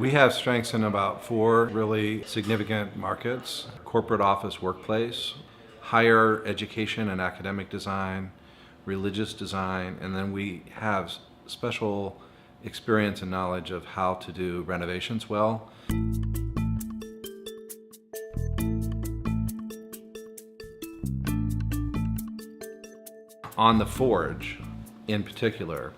We have strengths in about 4 really significant markets: corporate office workplace, higher education and academic design, religious design, and then we have special experience and knowledge of how to do renovations well. On the Forge, in particular,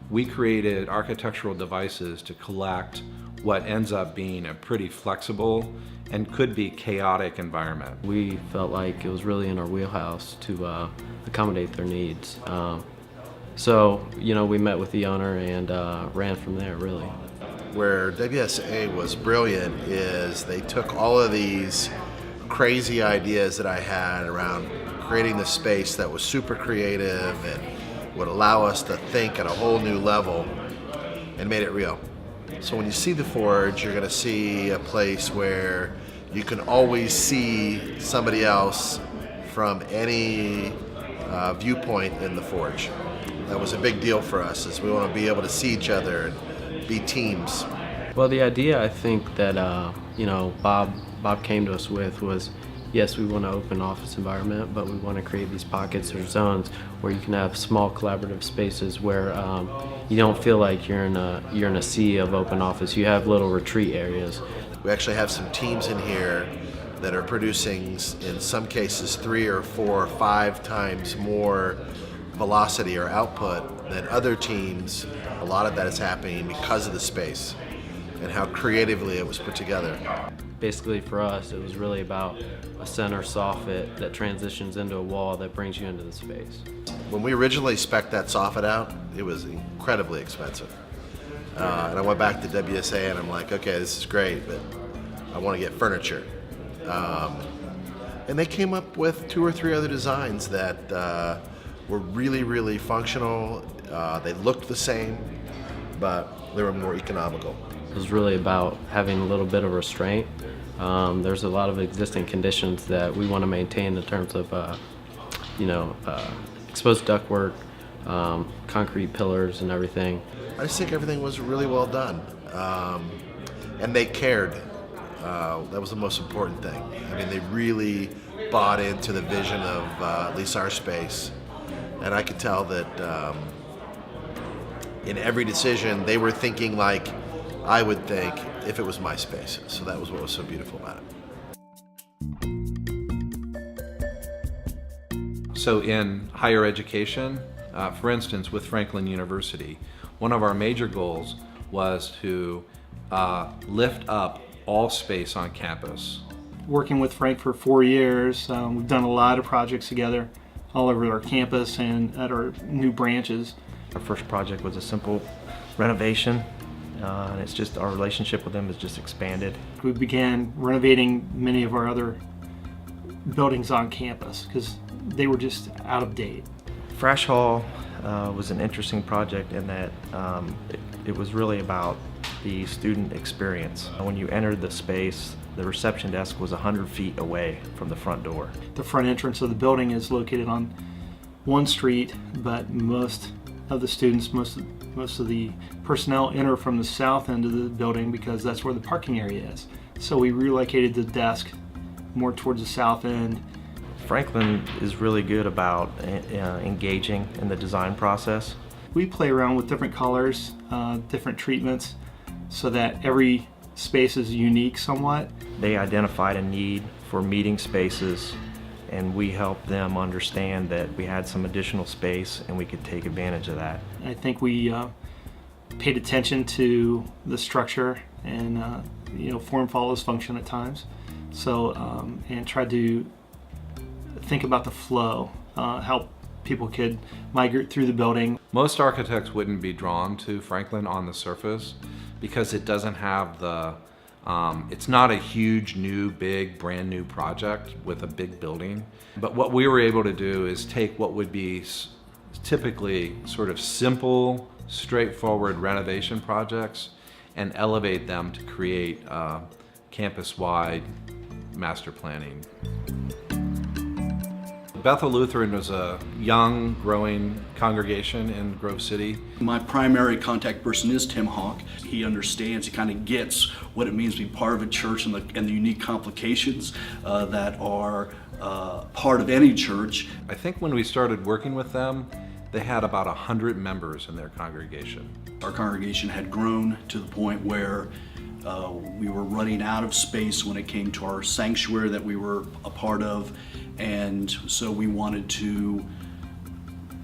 we created architectural devices to collect what ends up being a pretty flexible and could be chaotic environment. We felt like it was really in our wheelhouse to accommodate their needs. So, we met with the owner and ran from there, really. Where WSA was brilliant is they took all of these crazy ideas that I had around creating the space that was super creative and would allow us to think at a whole new level and made it real. So when you see the Forge, you're going to see a place where you can always see somebody else from any viewpoint in the Forge. That was a big deal for us, as we want to be able to see each other and be teams. Well, the idea I think that Bob came to us with was, yes, we want an open office environment, but we want to create these pockets or zones where you can have small collaborative spaces where you don't feel like you're in a sea of open office. You have little retreat areas. We actually have some teams in here that are producing, in some cases, 3 or 4 or 5 times more velocity or output than other teams. A lot of that is happening because of the space and how creatively it was put together. Basically for us, it was really about a center soffit that transitions into a wall that brings you into the space. When we originally spec'd that soffit out, it was incredibly expensive. And I went back to WSA and I'm like, okay, this is great, but I want to get furniture. And they came up with 2 or 3 other designs that were really, really functional. They looked the same, but they were more economical. It was really about having a little bit of restraint. There's a lot of existing conditions that we want to maintain in terms of, exposed ductwork, concrete pillars and everything. I just think everything was really well done. And they cared. That was the most important thing. I mean, they really bought into the vision of at least our space. And I could tell that in every decision, they were thinking like I would think if it was my space. So that was what was so beautiful about it. So in higher education, for instance, with Franklin University, one of our major goals was to lift up all space on campus. Working with Frank for 4 years, we've done a lot of projects together all over our campus and at our new branches. Our first project was a simple renovation, and it's just our relationship with them has just expanded. We began renovating many of our other buildings on campus because they were just out of date. Frash Hall was an interesting project in that it was really about the student experience. When you entered the space, the reception desk was 100 feet away from the front door. The front entrance of the building is located on one street, but most of the students, most of the personnel enter from the south end of the building because that's where the parking area is. So we relocated the desk more towards the south end. Franklin is really good about engaging in the design process. We play around with different colors, different treatments, so that every space is unique somewhat. They identified a need for meeting spaces, and we helped them understand that we had some additional space and we could take advantage of that. I think we paid attention to the structure and form follows function at times. So and tried to think about the flow, how people could migrate through the building. Most architects wouldn't be drawn to Franklin on the surface because it doesn't have the, it's not a huge, new, big, brand new project with a big building. But what we were able to do is take what would be typically sort of simple, straightforward renovation projects and elevate them to create campus-wide master planning. Bethel Lutheran was a young, growing congregation in Grove City. My primary contact person is Tim Hawk. He understands, he kind of gets what it means to be part of a church and the unique complications that are part of any church. I think when we started working with them, they had about 100 members in their congregation. Our congregation had grown to the point where we were running out of space when it came to our sanctuary that we were a part of, and so we wanted to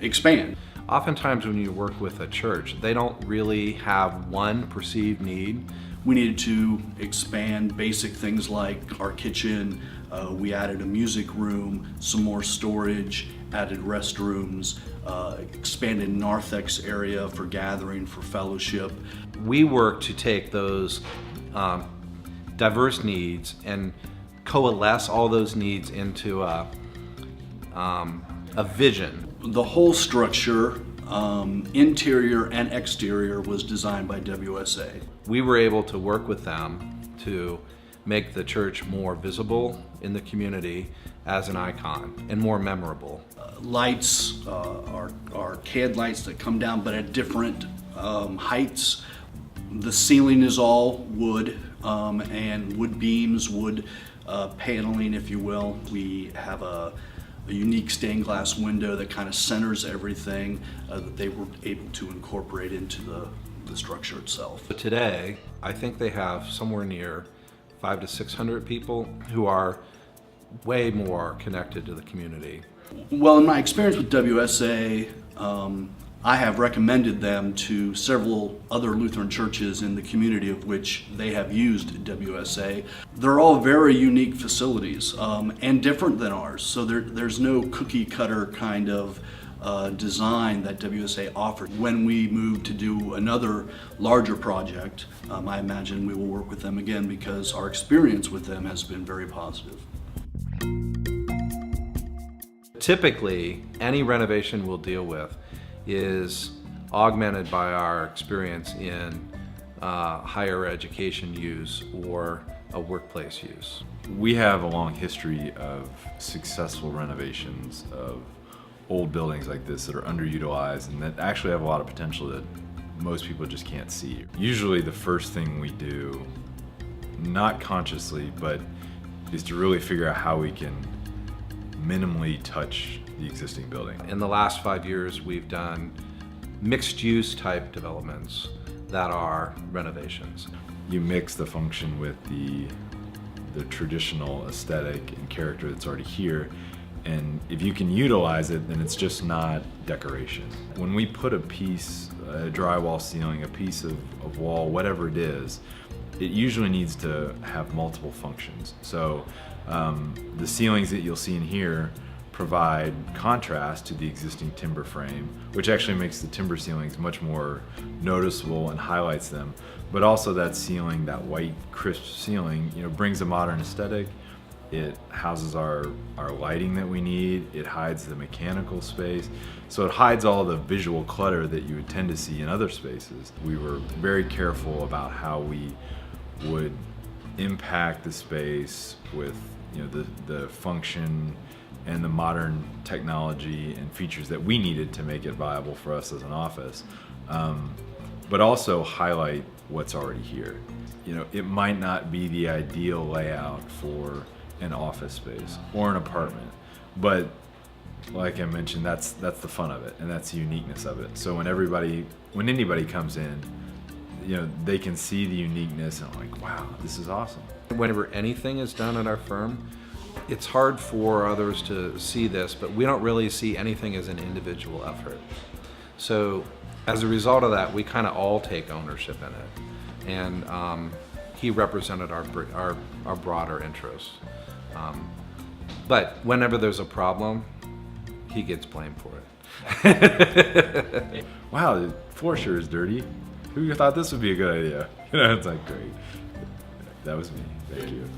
expand. Oftentimes when you work with a church, they don't really have one perceived need. We needed to expand basic things like our kitchen. We added a music room, some more storage, added restrooms, expanded narthex area for gathering, for fellowship. We work to take those diverse needs and coalesce all those needs into a vision. The whole structure, interior and exterior, was designed by WSA. We were able to work with them to make the church more visible in the community as an icon and more memorable. Lights are CAD lights that come down but at different heights. The ceiling is all wood and wood beams, wood paneling, if you will. We have a unique stained glass window that kind of centers everything that they were able to incorporate into the structure itself. But today, I think they have somewhere near 500 to 600 people who are way more connected to the community. Well, in my experience with WSA, I have recommended them to several other Lutheran churches in the community of which they have used WSA. They're all very unique facilities and different than ours, so there's no cookie cutter kind of design that WSA offered. When we move to do another larger project, I imagine we will work with them again because our experience with them has been very positive. Typically, any renovation we'll deal with is augmented by our experience in higher education use or a workplace use. We have a long history of successful renovations of old buildings like this that are underutilized and that actually have a lot of potential that most people just can't see. Usually the first thing we do, not consciously, but is to really figure out how we can minimally touch the existing building. In the last 5 years, we've done mixed-use type developments that are renovations. You mix the function with the traditional aesthetic and character that's already here, and if you can utilize it, then it's just not decoration. When we put a piece, a drywall ceiling, a piece of wall, whatever it is, it usually needs to have multiple functions. So the ceilings that you'll see in here provide contrast to the existing timber frame, which actually makes the timber ceilings much more noticeable and highlights them. But also that ceiling, that white, crisp ceiling, brings a modern aesthetic. It houses our lighting that we need. It hides the mechanical space. So it hides all the visual clutter that you would tend to see in other spaces. We were very careful about how we would impact the space with the function and the modern technology and features that we needed to make it viable for us as an office, but also highlight what's already here. It might not be the ideal layout for an office space or an apartment, but like I mentioned, that's the fun of it and that's the uniqueness of it. So when anybody comes in, they can see the uniqueness and like, wow, this is awesome. Whenever anything is done at our firm, it's hard for others to see this, but we don't really see anything as an individual effort. So as a result of that, we kind of all take ownership in it. And he represented our broader interests. But whenever there's a problem, he gets blamed for it. Wow, the floor sure is dirty. Who thought this would be a good idea? It's like, great. That was me. Thank you.